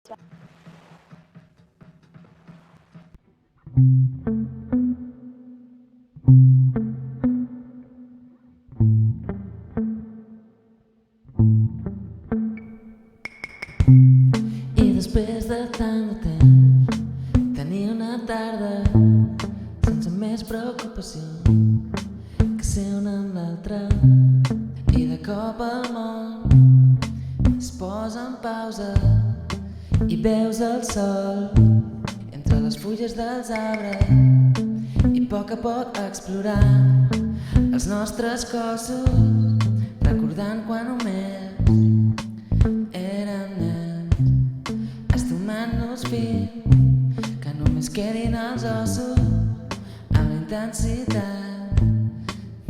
I després de tant de temps tenia una tarda sense més preocupació que ser una amb l'altra, i de cop el món es posa en pausa i veus el sol entre les fulles dels arbres, i a poc explorar els nostres cossos, recordant quan només érem nens, estomant-nos fins que només quedin els ossos amb la intensitat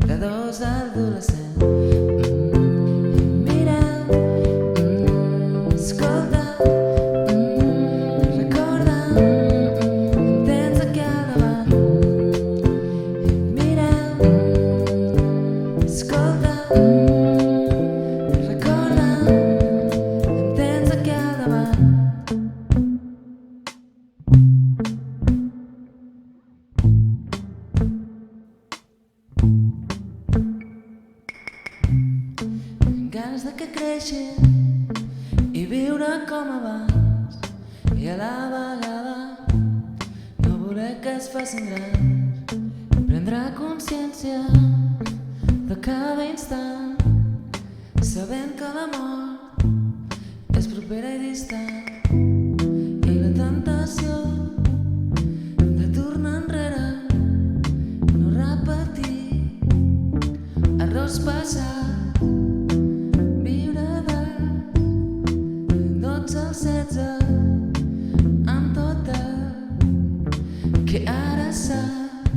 de dos adolescents. Mira, escolta, recorda, em tens aquí al davant. Mira, escolta, recorda, em tens aquí al davant. Ganes de que creixin i viure com abans, i a la vegada no voler que es facin grans, prendre consciència de cada instant, sabent que la mort és propera i distant, i la tentació de tornar enrere, no repetir errors passats, als 16 amb tot el que ara sap,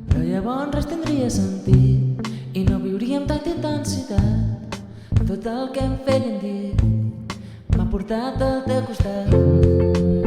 però llavors res tindria sentit i no viuríem tanta intensitat. Tot el que hem fet i hem dit m'ha portat al teu costat.